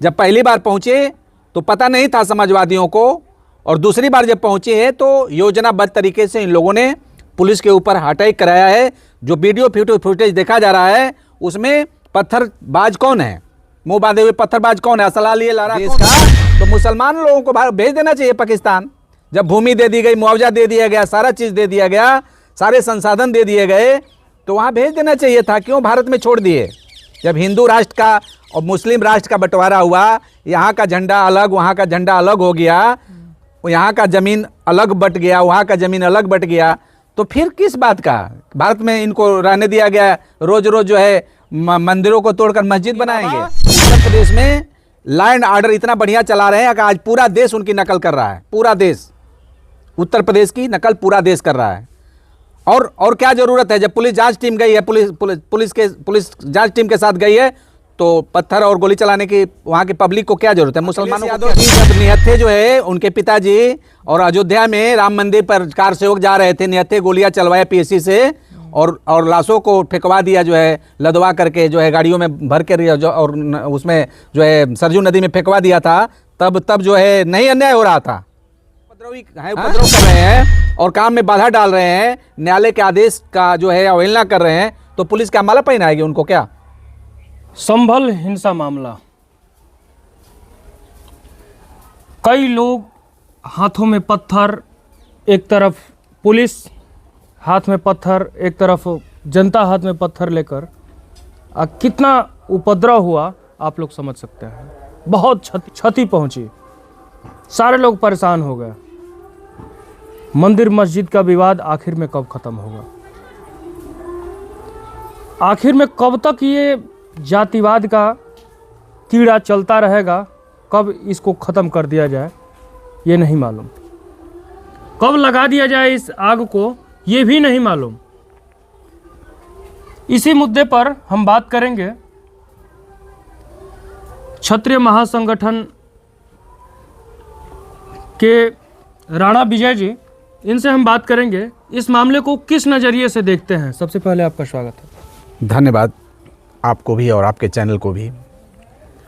जब पहली बार पहुंचे तो पता नहीं था समाजवादियों को, और दूसरी बार जब पहुंचे हैं तो योजनाबद्ध तरीके से इन लोगों ने पुलिस के ऊपर अटैक कराया है। जो वीडियो फुटेज देखा जा रहा है उसमें पत्थरबाज कौन है, मुंह बांधे हुए पत्थरबाज कौन है, असला लिए ला रहा देश का। तो मुसलमान लोगों को भेज देना चाहिए पाकिस्तान। जब भूमि दे दी गई, मुआवजा दे दिया गया, सारा चीज दे दिया गया, सारे संसाधन दे दिए गए, तो वहां भेज देना चाहिए था। क्यों भारत में छोड़ दिए? जब हिंदू राष्ट्र का और मुस्लिम राष्ट्र का बंटवारा हुआ, यहाँ का झंडा अलग, वहाँ का झंडा अलग हो गया, यहाँ का जमीन अलग बट गया, वहाँ का जमीन अलग बट गया, तो फिर किस बात का भारत में इनको रहने दिया गया? रोज रोज जो है मंदिरों को तोड़कर मस्जिद बनाएंगे। उत्तर प्रदेश में लॉ एंड ऑर्डर इतना बढ़िया चला रहे हैं कि आज पूरा देश उनकी नकल कर रहा है। पूरा देश उत्तर प्रदेश की नकल पूरा देश कर रहा है। और क्या जरूरत है? जब पुलिस जांच टीम गई है, पुलिस जांच टीम के साथ गई है, तो पत्थर और गोली चलाने की वहाँ की पब्लिक को क्या जरूरत है? मुसलमानों यादव जी जब निहत्थे जो है उनके पिताजी और अयोध्या में राम मंदिर पर कार सेवक जा रहे थे, निहत्थे गोलियां चलवाए पीएससी से, और लाशों को फेंकवा दिया, जो है लदवा करके जो है गाड़ियों में भर के, और उसमें जो है सरजू नदी में फेंकवा दिया था। तब जो है नहीं अन्याय हो रहा था? उपद्रव कर रहे हैं और काम में बाधा डाल रहे हैं, न्यायालय के आदेश का जो है अवहेलना कर रहे हैं, तो पुलिस क्या माला पहनाएगी उनको? क्या संभल हिंसा मामला, कई लोग हाथों में पत्थर, एक तरफ पुलिस हाथ में पत्थर, एक तरफ जनता हाथ में पत्थर लेकर कितना उपद्रव हुआ आप लोग समझ सकते हैं। बहुत क्षति पहुंची, सारे लोग परेशान हो गए। मंदिर मस्जिद का विवाद आखिर में कब खत्म होगा? आखिर में कब तक ये जातिवाद का कीड़ा चलता रहेगा? कब इसको ख़त्म कर दिया जाए ये नहीं मालूम, कब लगा दिया जाए इस आग को ये भी नहीं मालूम। इसी मुद्दे पर हम बात करेंगे क्षत्रिय महासंगठन के राणा विजय जी, इनसे हम बात करेंगे इस मामले को किस नज़रिए से देखते हैं। सबसे पहले आपका स्वागत है। धन्यवाद आपको भी और आपके चैनल को भी।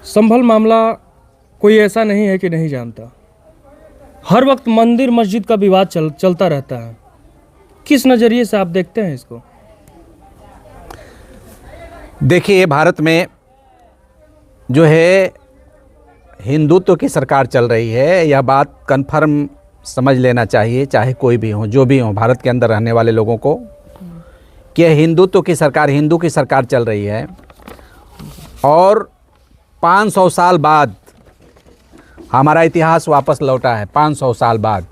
संभल मामला कोई ऐसा नहीं है कि नहीं जानता, हर वक्त मंदिर मस्जिद का विवाद चलता रहता है। किस नज़रिए से आप देखते हैं इसको? देखिए, भारत में जो है हिंदुत्व की सरकार चल रही है, यह बात कन्फर्म समझ लेना चाहिए, चाहे कोई भी हो, जो भी हो, भारत के अंदर रहने वाले लोगों को, कि हिंदुत्व की सरकार, हिंदू की सरकार चल रही है। और 500 साल बाद हमारा इतिहास वापस लौटा है, 500 साल बाद।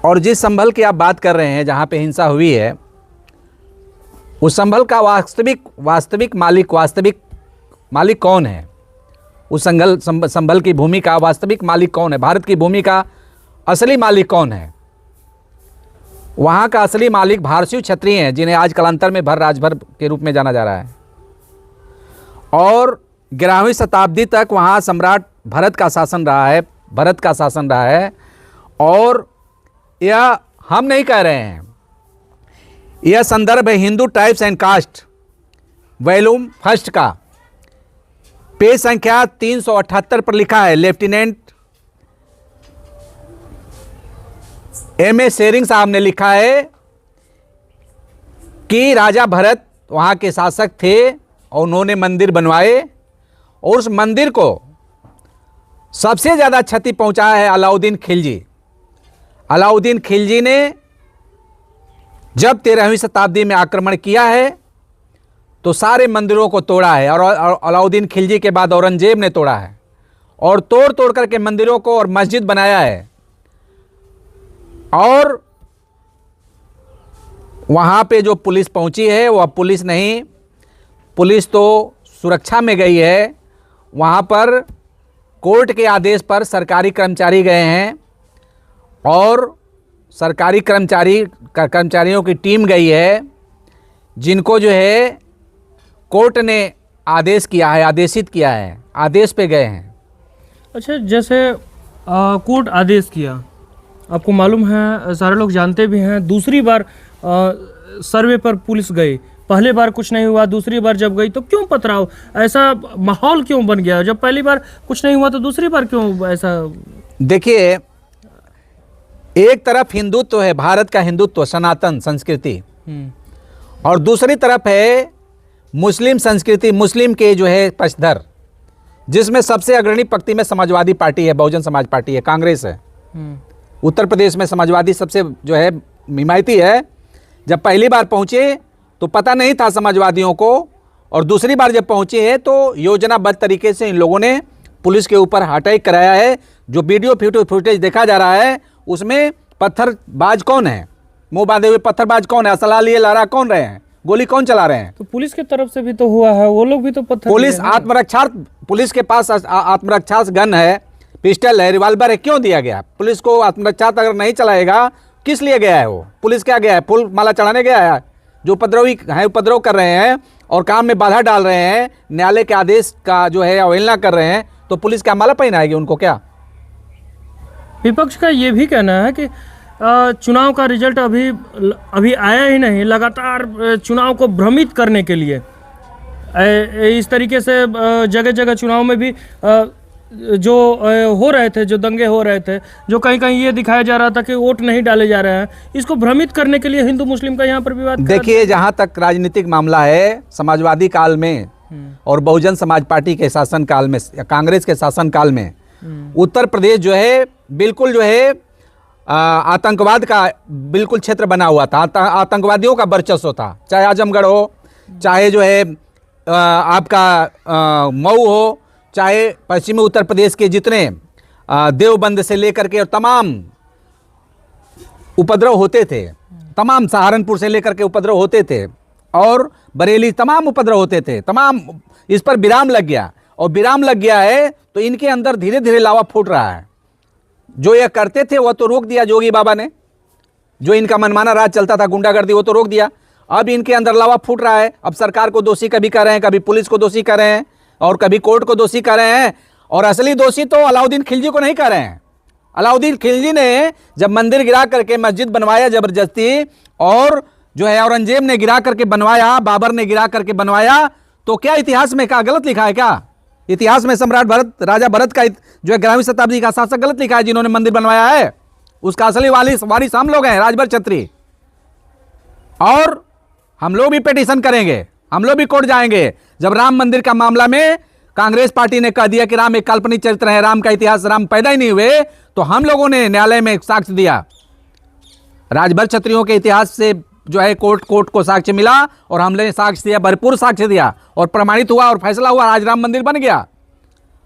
और जिस संभल की आप बात कर रहे हैं, जहाँ पे हिंसा हुई है, उस संभल का वास्तविक मालिक कौन है? उस संभल की भूमि का वास्तविक मालिक कौन है? भारत की भूमि का असली मालिक कौन है? वहाँ का असली मालिक भारतीय क्षत्रिय हैं, जिन्हें आज कालांतर में राजभर के रूप में जाना जा रहा है। और 11वीं शताब्दी तक वहाँ सम्राट भरत का शासन रहा है। और यह हम नहीं कह रहे हैं, यह संदर्भ है Hindu types and caste volume 1 का, पेज संख्या 378 पर लिखा है। Lieutenant M.A. शेरिंग साहब ने लिखा है कि राजा भरत वहाँ के शासक थे और उन्होंने मंदिर बनवाए, और उस मंदिर को सबसे ज़्यादा क्षति पहुंचाया है अलाउद्दीन खिलजी। अलाउद्दीन खिलजी ने जब 13वीं शताब्दी में आक्रमण किया है तो सारे मंदिरों को तोड़ा है, और अलाउद्दीन खिलजी के बाद औरंगजेब ने तोड़ा है, और तोड़ करके मंदिरों को और मस्जिद बनाया है। और वहाँ पे जो पुलिस पहुँची है वह पुलिस नहीं, पुलिस तो सुरक्षा में गई है। वहाँ पर कोर्ट के आदेश पर सरकारी कर्मचारी गए हैं, और सरकारी कर्मचारियों की टीम गई है, जिनको जो है कोर्ट ने आदेशित किया है, आदेश पे गए हैं। अच्छा, जैसे कोर्ट आदेश किया, आपको मालूम है, सारे लोग जानते भी हैं, दूसरी बार सर्वे पर पुलिस गई, पहली बार कुछ नहीं हुआ, दूसरी बार जब गई तो क्यों पथराव? ऐसा माहौल क्यों बन गया? जब पहली बार कुछ नहीं हुआ तो दूसरी बार क्यों ऐसा? देखिए, एक तरफ हिंदुत्व है, भारत का हिंदुत्व, सनातन संस्कृति, और दूसरी तरफ है मुस्लिम संस्कृति, मुस्लिम के जो है पक्षधर, जिसमें सबसे अग्रणी पंक्ति में समाजवादी पार्टी है, बहुजन समाज पार्टी है, कांग्रेस है। उत्तर प्रदेश में समाजवादी सबसे जो है हिमायती है। जब पहली बार पहुंचे तो पता नहीं था समाजवादियों को, और दूसरी बार जब पहुंचे हैं तो योजनाबद्ध तरीके से इन लोगों ने पुलिस के ऊपर अटैक कराया है। जो वीडियो फुटेज देखा जा रहा है उसमें पत्थरबाज कौन है, मुंह बांधे हुए पत्थरबाज कौन है, असला लिए लड़ा कौन रहे हैं, गोली कौन चला रहे हैं? तो पुलिस की तरफ से भी तो हुआ है, वो लोग भी तो पत्थर पुलिस आत्मरक्षा, पुलिस के पास आत्मरक्षा गन है, पिस्टल है, रिवॉल्वर है, क्यों दिया गया? पुलिस को आत्मरक्षा अगर नहीं चलाएगा, किस लिए गया है वो? पुलिस क्या गया है? फूल माला चढ़ाने गया है? जो उपद्रवी है, उपद्रव कर रहे हैं और काम में बाधा डाल रहे हैं, न्यायालय के आदेश का जो है अवहेलना कर रहे हैं, तो पुलिस क्या माला पहनाएगी उनको क्या? विपक्ष का ये भी कहना है कि चुनाव का रिजल्ट अभी आया ही नहीं, लगातार चुनाव को भ्रमित करने के लिए इस तरीके से जगह जगह चुनाव में भी जो हो रहे थे, जो दंगे हो रहे थे, जो कहीं कहीं ये दिखाया जा रहा था कि वोट नहीं डाले जा रहे हैं, इसको भ्रमित करने के लिए हिंदू मुस्लिम का यहाँ पर विवाद। देखिए, जहाँ तक राजनीतिक मामला है, समाजवादी काल में और बहुजन समाज पार्टी के शासन काल में या कांग्रेस के शासन काल में उत्तर प्रदेश जो है बिल्कुल जो है आतंकवाद का बिल्कुल क्षेत्र बना हुआ था। आतंकवादियों का वर्चस्व था, चाहे आजमगढ़ हो, चाहे जो है आपका मऊ हो, चाहे पश्चिमी उत्तर प्रदेश के जितने देवबंद से लेकर के और तमाम उपद्रव होते थे, तमाम सहारनपुर से लेकर के उपद्रव होते थे, और बरेली तमाम उपद्रव होते थे, तमाम इस पर विराम लग गया। और विराम लग गया है तो इनके अंदर धीरे धीरे लावा फूट रहा है। जो ये करते थे वह तो रोक दिया जोगी बाबा ने, जो इनका मनमाना राज चलता था, गुंडागर्दी, वो तो रोक दिया। अब इनके अंदर लावा फूट रहा है। अब सरकार को दोषी कभी कर रहे हैं, कभी पुलिस को दोषी कर रहे हैं, और कभी कोर्ट को दोषी कर रहे हैं, और असली दोषी तो अलाउद्दीन खिलजी को नहीं कर रहे हैं। अलाउद्दीन खिलजी ने जब मंदिर गिरा करके मस्जिद बनवाया जबरदस्ती, और जो है औरंगजेब ने गिरा करके बनवाया, बाबर ने गिरा करके बनवाया, तो क्या इतिहास में क्या गलत लिखा है? क्या इतिहास में सम्राट भरत, राजा भरत का जो है 11वीं शताब्दी का शासक गलत लिखा है जिन्होंने मंदिर बनवाया है? उसका असली वारिस हम लोग हैं, राजभर छत्री। और हम लोग भी पिटीशन करेंगे, हम लोग भी कोर्ट जाएंगे। जब राम मंदिर का मामला में कांग्रेस पार्टी ने कह दिया कि राम एक काल्पनिक चरित्र है, राम का इतिहास, राम पैदा ही नहीं हुए, तो हम लोगों ने न्यायालय में साक्ष्य दिया। राजभर क्षत्रियों के इतिहास से जो है कोर्ट को साक्ष्य मिला, और हमने साक्ष्य दिया, भरपूर साक्ष्य दिया, और प्रमाणित हुआ और फैसला हुआ, आज राम मंदिर बन गया।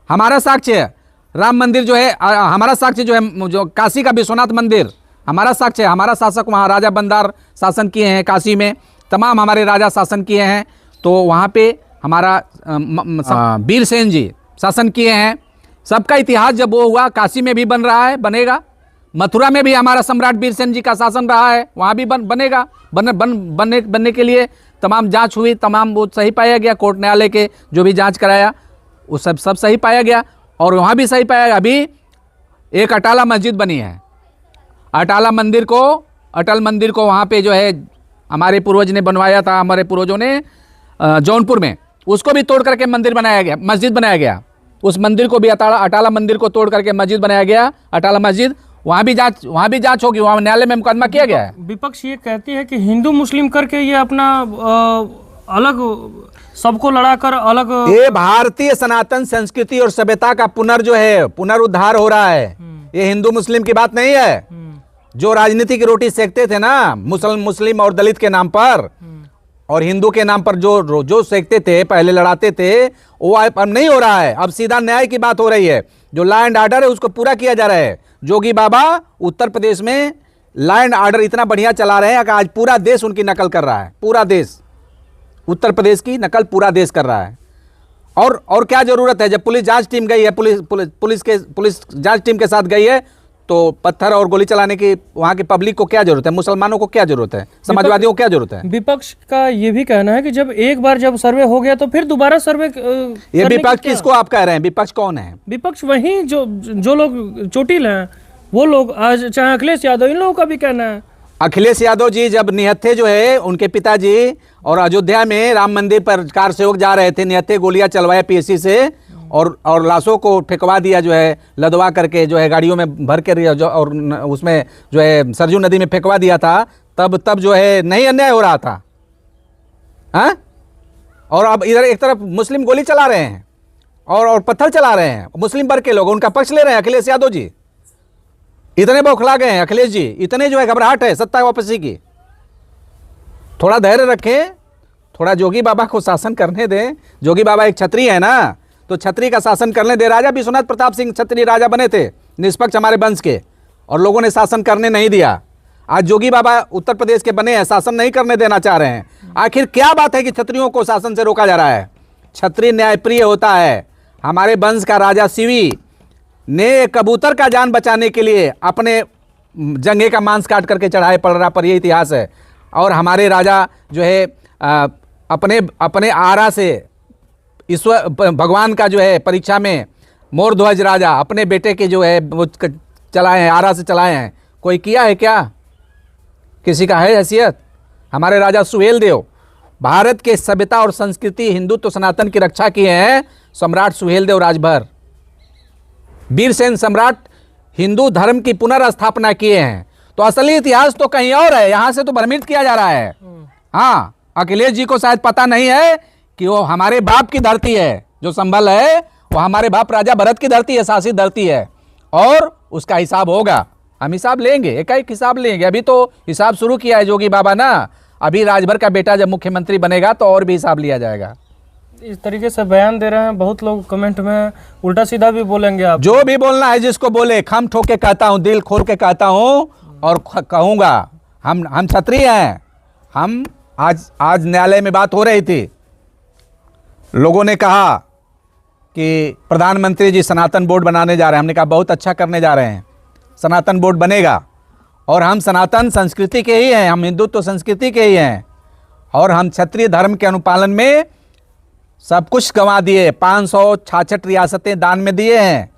हमारा साक्ष्य राम मंदिर जो है, हमारा साक्ष्य जो है, जो काशी का विश्वनाथ मंदिर हमारा साक्ष्य है। हमारा शासक वहाँ राजा बंदार शासन किए हैं, काशी में तमाम हमारे राजा शासन किए हैं, तो वहाँ पे हमारा वीरसेन जी शासन किए हैं। सबका इतिहास जब वो हुआ, काशी में भी बन रहा है, बनेगा। मथुरा में भी हमारा सम्राट वीरसेन जी का शासन रहा है, वहाँ भी बनेगा। बनने के लिए तमाम जांच हुई, तमाम वो सही पाया गया। कोर्ट न्यायालय के जो भी जांच कराया वो सब सही पाया गया, और वहाँ भी सही पाया गया। अभी एक अटाला मस्जिद बनी है, अटाला मंदिर को, अटल मंदिर को वहाँ पे जो है हमारे पूर्वज ने बनवाया था, हमारे पूर्वजों ने जौनपुर में, उसको भी तोड़ करके मंदिर बनाया गया, मस्जिद बनाया गया। उस मंदिर को भी अटाला मंदिर को तोड़ करके मस्जिद बनाया गया, अटाला मस्जिद। वहाँ भी जांच होगी, वहाँ न्यायालय में मुकदमा किया गया है। विपक्ष ये कहती है कि हिंदू मुस्लिम करके ये अपना अलग सबको लड़ाकर अलग, ये भारतीय सनातन संस्कृति और सभ्यता का पुनरुद्धार हो रहा है। ये हिंदू मुस्लिम की बात नहीं है। जो राजनीति की रोटी सेकते थे ना मुस्लिम और दलित के नाम पर, और हिंदू के नाम पर जो सेकते थे, पहले लड़ाते थे, वो अब नहीं हो रहा है। अब सीधा न्याय की बात हो रही है। जो लॉ एंड ऑर्डर है उसको पूरा किया जा रहा है। जोगी बाबा उत्तर प्रदेश में लॉ एंड ऑर्डर इतना बढ़िया चला रहे हैं कि आज पूरा देश उनकी नकल कर रहा है। पूरा देश उत्तर प्रदेश की नकल पूरा देश कर रहा है। और क्या जरूरत है? जब पुलिस जांच टीम गई है, पुलिस जांच टीम के साथ गई है, तो पत्थर और गोली चलाने की वहां की पब्लिक को क्या जरूरत है? मुसलमानों को क्या जरूरत है? समाजवादियों को क्या जरूरत है? विपक्ष का ये भी कहना है कि जब एक बार जब सर्वे हो गया तो फिर दोबारा सर्वे ये विपक्ष किसको आप कह रहे हैं? विपक्ष कौन है? विपक्ष वही जो लोग चोटिल हैं, वो लोग, आज चाहे अखिलेश यादव, इन लोगों का भी कहना है। अखिलेश यादव जी जब निहत्थे जो है, उनके पिताजी और अयोध्या में राम मंदिर पर कार सेवक जा रहे थे, निहत्थे गोलियां चलवाए पीएसी से और लाशों को फेंकवा दिया, जो है लदवा करके, जो है गाड़ियों में भर के और उसमें जो है सरजू नदी में फेंकवा दिया था। तब जो है नहीं अन्याय हो रहा था, हाँ? और अब इधर एक तरफ मुस्लिम गोली चला रहे हैं और पत्थर चला रहे हैं, मुस्लिम वर्ग के लोग उनका पक्ष ले रहे हैं। अखिलेश यादव जी इतने बौखला गए हैं, अखिलेश जी इतने जो है घबराहट है सत्ता वापसी की। थोड़ा धैर्य रखें, थोड़ा जोगी बाबा को शासन करने दें। जोगी बाबा एक छत्री है ना, तो छत्री का शासन करने दे। राजा विश्वनाथ प्रताप सिंह छत्री राजा बने थे, निष्पक्ष हमारे वंश के, और लोगों ने शासन करने नहीं दिया। आज जोगी बाबा उत्तर प्रदेश के बने हैं, शासन नहीं करने देना चाह रहे हैं। आखिर क्या बात है कि छत्रियों को शासन से रोका जा रहा है? छत्री न्यायप्रिय होता है। हमारे वंश का राजा शिवी ने कबूतर का जान बचाने के लिए अपने जंघे का मांस काट करके चढ़ाए पलरा पर, यह इतिहास है। और हमारे राजा जो है अपने आरा से ईश्वर भगवान का जो है परीक्षा में मोर ध्वज राजा अपने बेटे के जो है वो चलाए हैं, आरा से चलाए हैं। कोई किया है क्या? किसी का है हैसियत? हमारे राजा सुहेल देव भारत के सभ्यता और संस्कृति, हिंदुत्व, सनातन की रक्षा किए हैं सम्राट सुहेल देव राजभर। वीरसेन सम्राट हिंदू धर्म की पुनर्स्थापना किए हैं। तो असली इतिहास तो कहीं और है, यहां से तो भ्रमित किया जा रहा है। हाँ, अखिलेश जी को शायद पता नहीं है कि वो हमारे बाप की धरती है, जो संभल है वो हमारे बाप राजा भरत की धरती है, शासित धरती है, और उसका हिसाब होगा। हम हिसाब लेंगे, एक हिसाब लेंगे। अभी तो हिसाब शुरू किया है जोगी बाबा ना, अभी राजभर का बेटा जब मुख्यमंत्री बनेगा तो और भी हिसाब लिया जाएगा। इस तरीके से बयान दे रहे हैं, बहुत लोग कमेंट में उल्टा सीधा भी बोलेंगे। आप जो भी बोलना है जिसको बोले, खम ठोक के कहता हूं, दिल खोल के कहता हूं और कहूंगा। हम क्षत्रिय हैं। हम आज न्यायालय में बात हो रही थी, लोगों ने कहा कि प्रधानमंत्री जी सनातन बोर्ड बनाने जा रहे हैं। हमने कहा बहुत अच्छा करने जा रहे हैं, सनातन बोर्ड बनेगा। और हम सनातन संस्कृति के ही हैं, हम हिंदुत्व संस्कृति के ही हैं, और हम क्षत्रिय धर्म के अनुपालन में सब कुछ गंवा दिए। 566 रियासतें दान में दिए हैं।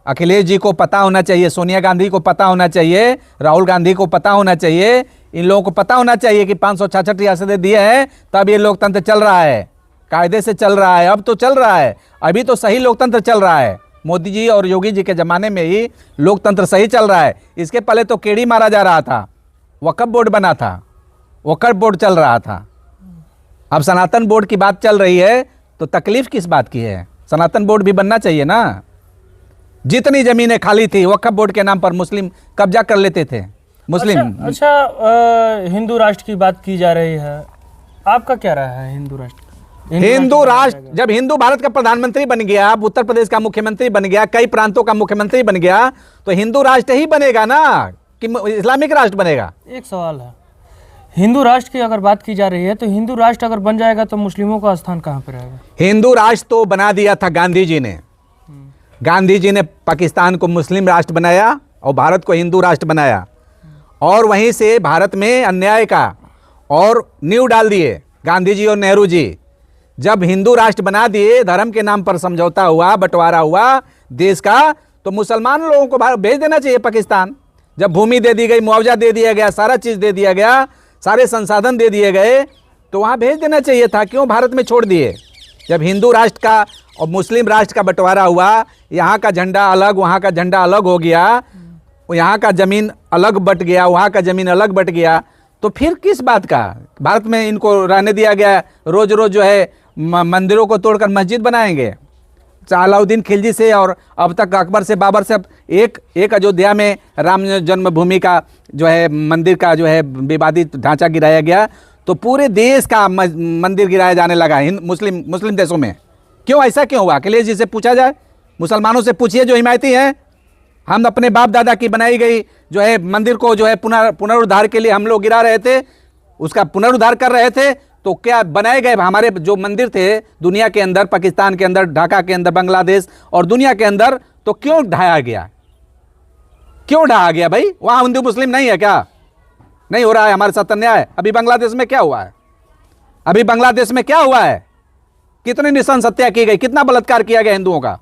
अखिलेश जी को पता होना चाहिए, सोनिया गांधी को पता होना चाहिए, राहुल गांधी को पता होना चाहिए, इन लोगों को पता होना चाहिए कि 566 रियासतें दिए हैं, तब ये लोकतंत्र चल रहा है, कायदे से चल रहा है। अब तो चल रहा है, अभी तो सही लोकतंत्र चल रहा है। मोदी जी और योगी जी के ज़माने में ही लोकतंत्र सही चल रहा है। इसके पहले तो केड़ी मारा जा रहा था, वक्फ बोर्ड बना था, वक्फ बोर्ड चल रहा था। अब सनातन बोर्ड की बात चल रही है, तो तकलीफ किस बात की है? सनातन बोर्ड भी बनना चाहिए ना। जितनी ज़मीनें खाली थी वक्फ बोर्ड के नाम पर मुस्लिम कब्जा कर लेते थे, मुस्लिम। अच्छा, हिंदू राष्ट्र की बात की जा रही है, आपका क्या राय है हिंदू राष्ट्र? हिंदू राष्ट्र, जब हिंदू भारत का प्रधानमंत्री बन गया, उत्तर प्रदेश का मुख्यमंत्री बन गया, कई प्रांतों का मुख्यमंत्री बन गया, तो हिंदू राष्ट्र ही बनेगा ना कि इस्लामिक राष्ट्र बनेगा? एक सवाल है, हिंदू राष्ट्र की अगर बात की जा रही है तो हिंदू राष्ट्र अगर बन जाएगा तो मुस्लिमों का स्थान कहाँ पर रहेगा? हिंदू राष्ट्र तो बना दिया था गांधी जी ने। गांधी जी ने पाकिस्तान को मुस्लिम राष्ट्र बनाया और भारत को हिंदू राष्ट्र बनाया, और वहीं से भारत में अन्याय का और नींव डाल दिए गांधी जी और नेहरू जी। जब हिंदू राष्ट्र बना दिए, धर्म के नाम पर समझौता हुआ, बंटवारा हुआ देश का, तो मुसलमान लोगों को भारत भेज देना चाहिए पाकिस्तान। जब भूमि दे दी गई, मुआवजा दे दिया गया, सारा चीज़ दे दिया गया, सारे संसाधन दे दिए गए, तो वहाँ भेज देना चाहिए था। क्यों भारत में छोड़ दिए? जब हिंदू राष्ट्र का और मुस्लिम राष्ट्र का बंटवारा हुआ, यहाँ का झंडा अलग, वहाँ का झंडा अलग हो गया, यहाँ का ज़मीन अलग बट गया, वहाँ का ज़मीन अलग बट गया, तो फिर किस बात का? भारत में इनको रहने दिया गया। रोज़ रोज़ जो है मंदिरों को तोड़कर मस्जिद बनाएंगे। अलाउद्दीन खिलजी से और अब तक अकबर से, बाबर से, अब एक अयोध्या में राम जन्मभूमि का जो है मंदिर का जो है विवादित ढांचा गिराया गया, तो पूरे देश का मंदिर गिराया जाने लगा मुस्लिम देशों में। क्यों, ऐसा क्यों हुआ? अखिलेश जी से पूछा जाए, मुसलमानों से पूछिए जो हिमायती हैं। हम अपने बाप दादा की बनाई गई जो है मंदिर को जो है पुनरुद्धार के लिए हम लोग गिरा रहे थे, उसका पुनरुद्धार कर रहे थे, तो क्या बनाए गए हमारे जो मंदिर थे दुनिया के अंदर, पाकिस्तान के अंदर, ढाका के अंदर, बांग्लादेश और दुनिया के अंदर, तो क्यों ढाया गया? क्यों ढाया गया भाई? वहाँ हिंदू मुस्लिम नहीं है क्या? नहीं हो रहा है हमारे साथ अन्याय? अभी बांग्लादेश में क्या हुआ है? अभी बांग्लादेश में क्या हुआ है? कितनी निशान हत्या की गई, कितना बलात्कार किया गया हिंदुओं का,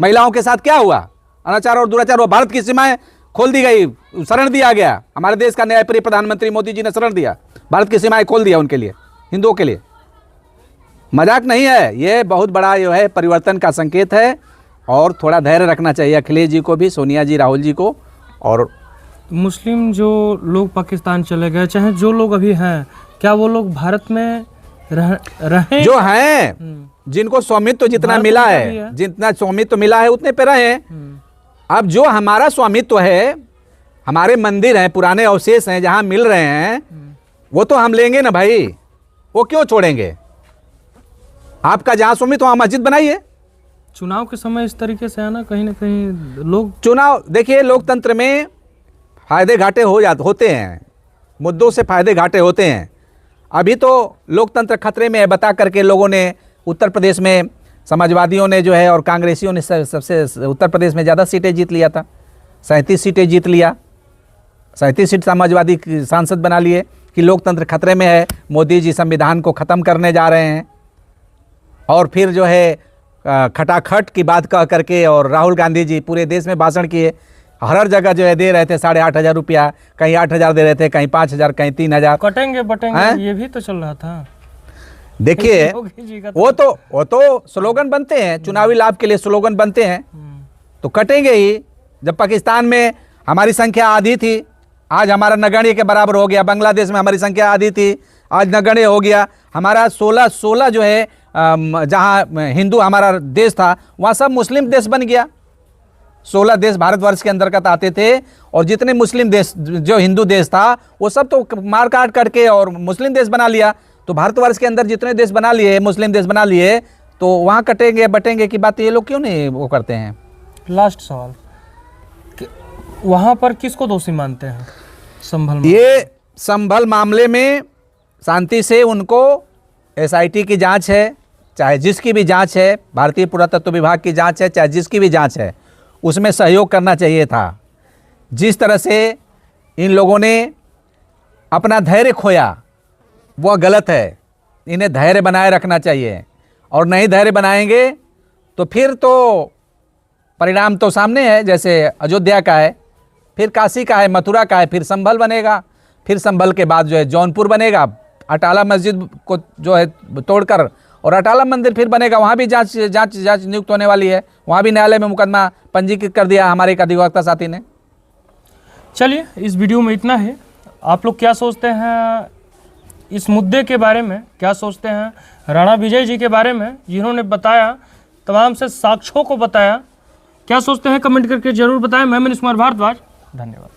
महिलाओं के साथ क्या हुआ, अनाचार और दुराचार। भारत की सीमाएं खोल दी गई, शरण दिया गया। हमारे देश का न्यायप्रिय प्रधानमंत्री मोदी जी ने शरण दिया, भारत की सीमाएं खोल दिया उनके लिए। हिंदुओं के लिए। मजाक नहीं है, ये बहुत बड़ा जो है परिवर्तन का संकेत है। और थोड़ा धैर्य रखना चाहिए अखिलेश जी को भी, सोनिया जी, राहुल जी को। और मुस्लिम जो लोग पाकिस्तान चले गए, चाहे जो लोग अभी हैं, क्या वो लोग भारत में रहे? जो हैं, जिनको स्वामित्व जितना मिला है, जितना स्वामित्व मिला है उतने पे रहे। अब जो हमारा स्वामित्व है, हमारे मंदिर हैं, पुराने अवशेष हैं, जहां मिल रहे हैं, वो तो हम लेंगे ना भाई, वो क्यों छोड़ेंगे? आपका जहां स्वामित्व वहां मस्जिद बनाइए। चुनाव के समय इस तरीके से है ना कहीं लोग, चुनाव देखिए, लोकतंत्र में फायदे घाटे होते हैं, मुद्दों से फायदे घाटे होते हैं। अभी तो लोकतंत्र खतरे में है बता करके लोगों ने, उत्तर प्रदेश में समाजवादियों ने जो है और कांग्रेसियों ने सबसे उत्तर प्रदेश में ज़्यादा सीटें जीत लिया था, 37 सीटें जीत लिया। 37 सीट समाजवादी सांसद बना लिए कि लोकतंत्र खतरे में है, मोदी जी संविधान को ख़त्म करने जा रहे हैं। और फिर जो है खटाखट की बात कह करके, और राहुल गांधी जी पूरे देश में भाषण किए, हर जगह जो है दे रहे थे 8,500 रुपया, कहीं 8,000 दे रहे थे, कहीं 5,000, कहीं 3,000। कटेंगे बटेंगे ये भी तो चल रहा था। देखिए वो तो स्लोगन बनते हैं, चुनावी लाभ के लिए स्लोगन बनते हैं, तो कटेंगे ही। जब पाकिस्तान में हमारी संख्या आधी थी, आज हमारा नगण्य के बराबर हो गया। बांग्लादेश में हमारी संख्या आधी थी, आज नगण्य हो गया। हमारा 16 जो है जहां हिंदू हमारा देश था, वहां सब मुस्लिम देश बन गया। 16 देश भारतवर्ष के अंतर्गत आते थे, और जितने मुस्लिम देश, जो हिंदू देश था, वो सब तो मार काट करके और मुस्लिम देश बना लिया। तो भारतवर्ष के अंदर जितने देश बना लिए, मुस्लिम देश बना लिए, तो वहाँ कटेंगे बटेंगे की बात ये लोग क्यों नहीं वो करते हैं? लास्ट सवाल, वहाँ पर किसको दोषी मानते हैं? संभल ये संभल मामले में शांति से उनको SIT की जांच है, चाहे जिसकी भी जांच है, भारतीय पुरातत्व विभाग की जांच है, चाहे जिसकी भी जांच है, उसमें सहयोग करना चाहिए था। जिस तरह से इन लोगों ने अपना धैर्य खोया, वह गलत है। इन्हें धैर्य बनाए रखना चाहिए, और नहीं धैर्य बनाएंगे तो फिर तो परिणाम तो सामने है। जैसे अयोध्या का है, फिर काशी का है, मथुरा का है, फिर संभल बनेगा, फिर संभल के बाद जो है जौनपुर बनेगा, अटाला मस्जिद को जो है तोड़कर, और अटाला मंदिर फिर बनेगा। वहाँ भी जांच नियुक्त होने वाली है, वहाँ भी न्यायालय में मुकदमा पंजीकृत कर दिया हमारे एक अधिवक्ता साथी ने। चलिए, इस वीडियो में इतना है। आप लोग क्या सोचते हैं इस मुद्दे के बारे में? क्या सोचते हैं राणा विजय जी के बारे में, जिन्होंने बताया, तमाम से साक्ष्यों को बताया? क्या सोचते हैं कमेंट करके जरूर बताएं। मैं मनीष कुमार भारद्वाज, धन्यवाद।